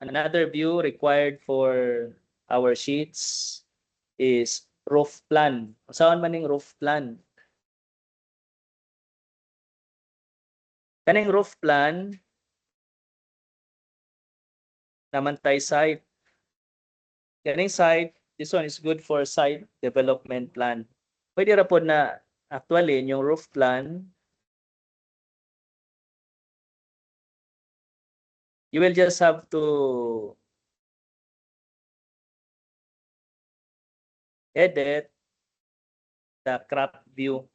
Another view required for our sheets is roof plan. Saan man yung roof plan? Kaning roof plan naman tayo site. Kaning site, this one is good for site development plan. Pwede ra po na actually yung roof plan, you will just have to edit the crop view.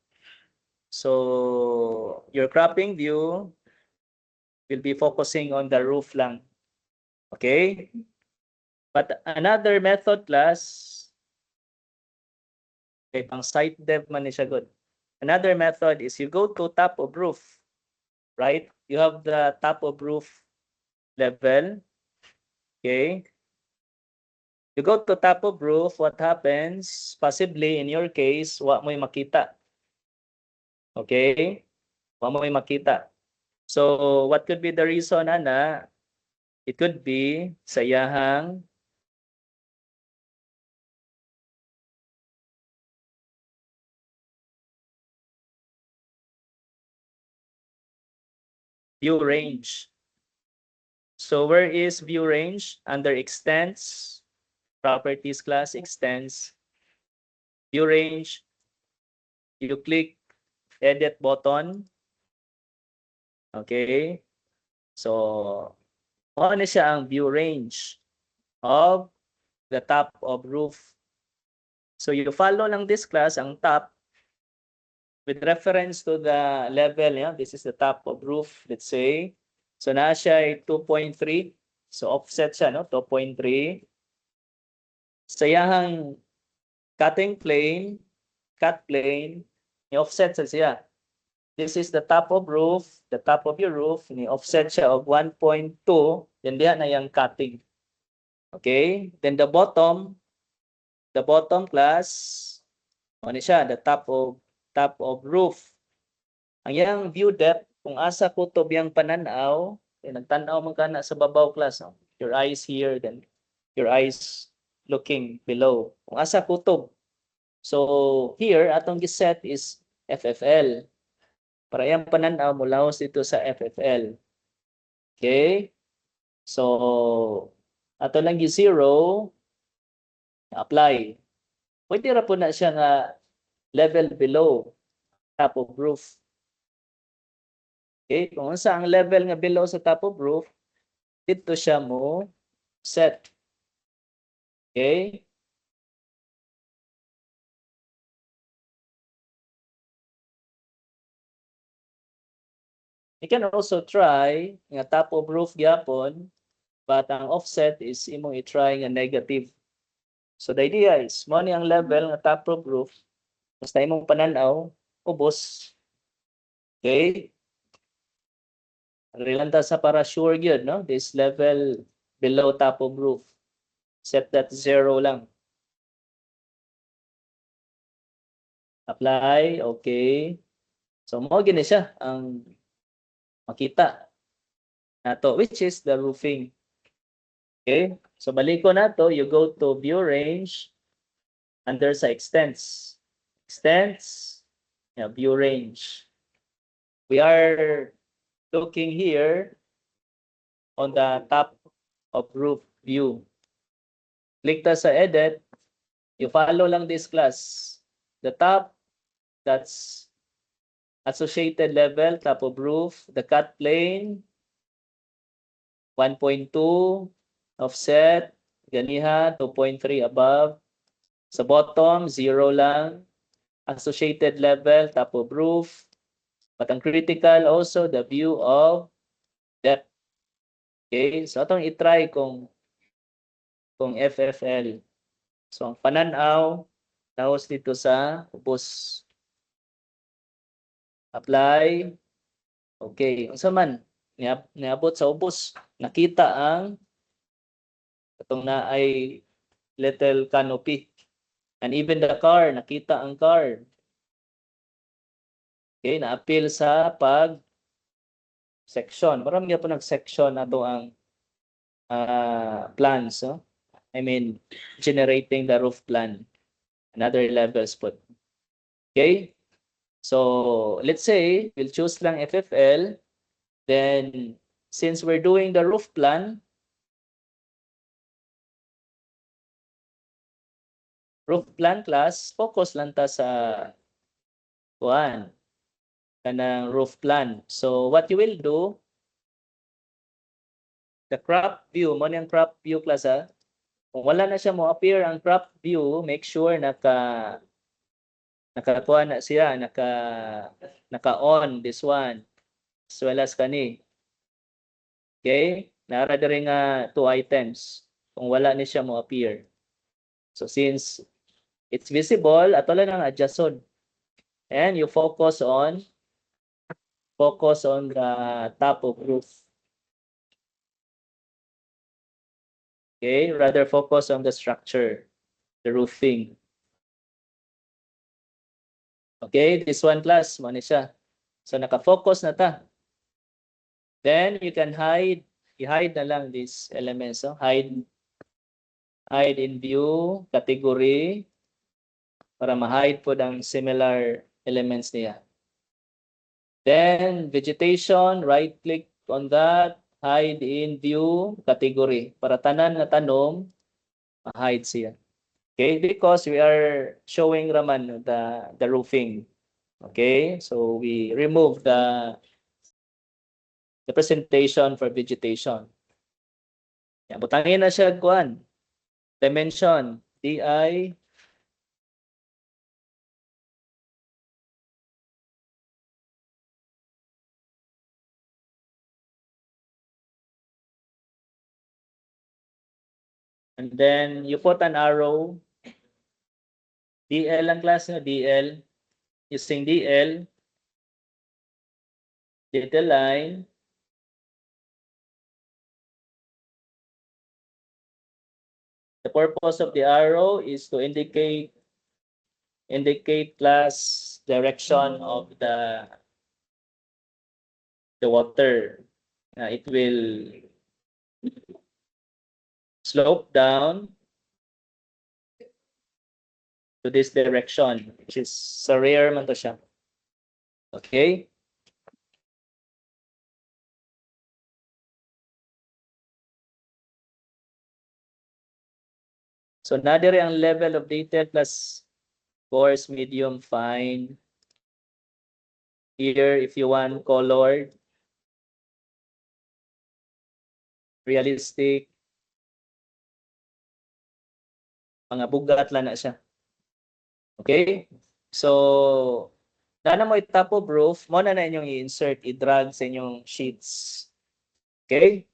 So your cropping view will be focusing on the roof lang. Okay? But another method class, okay, pang site dev man ni siya good. Another method is you go to top of roof, right? You have the top of roof level. Okay? You go to top of roof, what happens? Possibly in your case, wa mo'y makita. Okay? Wa mo'y makita. So what could be the reason ana? It could be sayahang view range. So where is view range? Under extents, properties class extends, view range, you click edit button. Okay? So ano siya ang view range of the top of roof. So you follow lang this class, ang top, with reference to the level, yeah, this is the top of roof, let's say. So na siya ay 2.3. So offset siya, no? 2.3. Sayahang cutting plane, cut plane, i-offset siya. This is the top of roof, the top of your roof, ni-offset siya of 1.2, then diha na yung cutting. Okay? Then the bottom class, ano siya, the top of roof. Ang yang view depth, kung asa kutob yang pananaw, nagtanaw man kana sa babaw class, no? Your eyes here, then your eyes looking below. Kung asa kutob. So here, atong giset is FFL. Para yung pananaw mo laos dito sa FFL. Okay? So, ato lang gi-zero, apply. Pwede ra po na siya nga level below top of roof. Okay? Kung sa ang level nga below sa top of roof, dito siya mo set. Okay? You can also try nga top of roof gyapon, but ang offset is imong i-try nga negative. So the idea is mo ni ang level nga top of roof, basta imong pananaw ubos. Okay? Rilanta sa para sure gyud, no? This level below top of roof. Set that 0 lang. Apply, okay. So mo gini siya ang makita nato, which is the roofing. Okay? So balik ko nato, you go to view range under sa extents. Extents, yeah, view range. We are looking here on the top of roof view. Click ta sa edit, you follow lang this class. The top, that's associated level, top of roof, the cut plane, 1.2, offset, ganiha, 2.3 above. Sa bottom, 0 lang. Associated level, top of roof. But ang critical also, the view of depth. Okay, so itong itry kung FFL. So ang pananaw, tapos dito sa ubos. Apply. Okay, unsa man niabot sa ubos, nakita ang itong na ay little canopy. And even the car, nakita ang car. Okay, na-appeal sa pag section. Marami nga po nag-section na to ang plans, no? I mean, generating the roof plan, another levels po. Okay? So, let's say, we'll choose lang FFL. Then, since we're doing the roof plan class, focus lang ta sa kanang roof plan. So, what you will do, the crop view, mo niyang crop view class ha. Kung wala na siya mo appear ang crop view, make sure nakakuha na siya, naka-on this one as well as kani. Okay? Nara diri nga 2 items. Kung wala ni siya mo appear. So since it's visible, ato lang ang adjustod. And you focus on the top of roof. Okay? Rather focus on the structure, the roofing. Okay? This one class, mo ni siya. So naka-focus na ta. Then you can i-hide na lang these elements. So hide in view category para ma-hide po ang similar elements niya. Then vegetation, right click on that, hide in view category para tanan na tanom ma-hide siya. Okay, because we are showing raman the roofing. Okay, so we remove the presentation for vegetation. Yan, butangin na siya kuan. Dimension, DI. And then you put an arrow. DL ang class na DL. Using DL. Detail line. The purpose of the arrow is to indicate class direction of the water. It will slope down to this direction, which is sa rear man to siya. Okay? So nadiri ang level of detail plus coarse, medium, fine. Here, if you want colored, realistic, mga bugat lang na siya. Okay? So, na mo top of roof, mo na inyong i-insert, i-drag sa inyong sheets. Okay?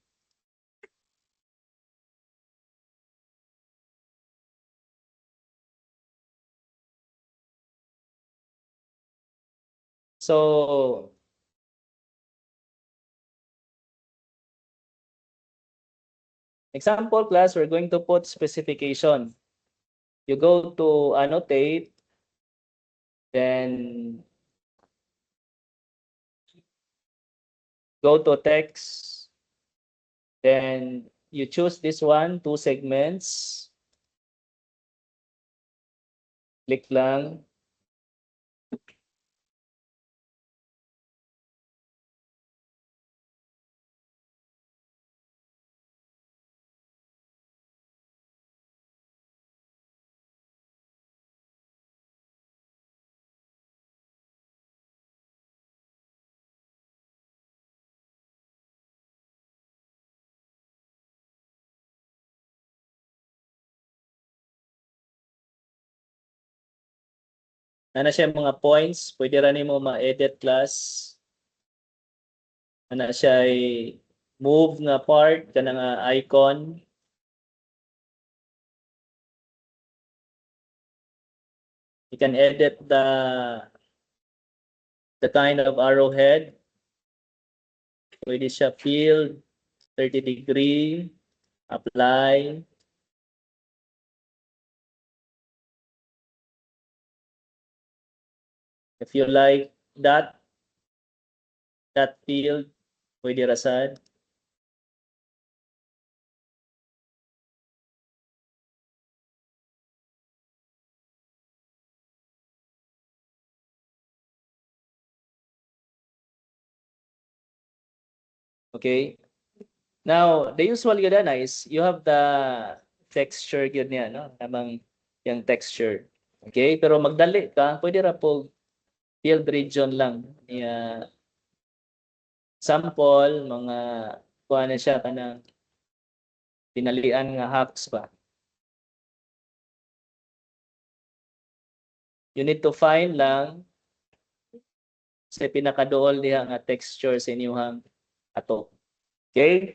So, example class, we're going to put specification. You go to annotate, then go to text, then you choose this one, 2 segments. Click lang. Ana siya mga points, pwede ra nimo ma-edit class. Ana siya move nga part kana nga icon. You can edit the kind of arrowhead. Pwede siya field, 30 degree, apply. If you like that field, pwede rasad. Okay? Now, the usual yun na is you have the texture yun niya, no? Namang yung texture. Okay? Pero magdali ka, pwede ra po field region lang. Sample, mga kuha na siya kanang tinalian nga hacks ba. You need to find lang sa pinakadool diha nga texture sa inyong ato. Okay?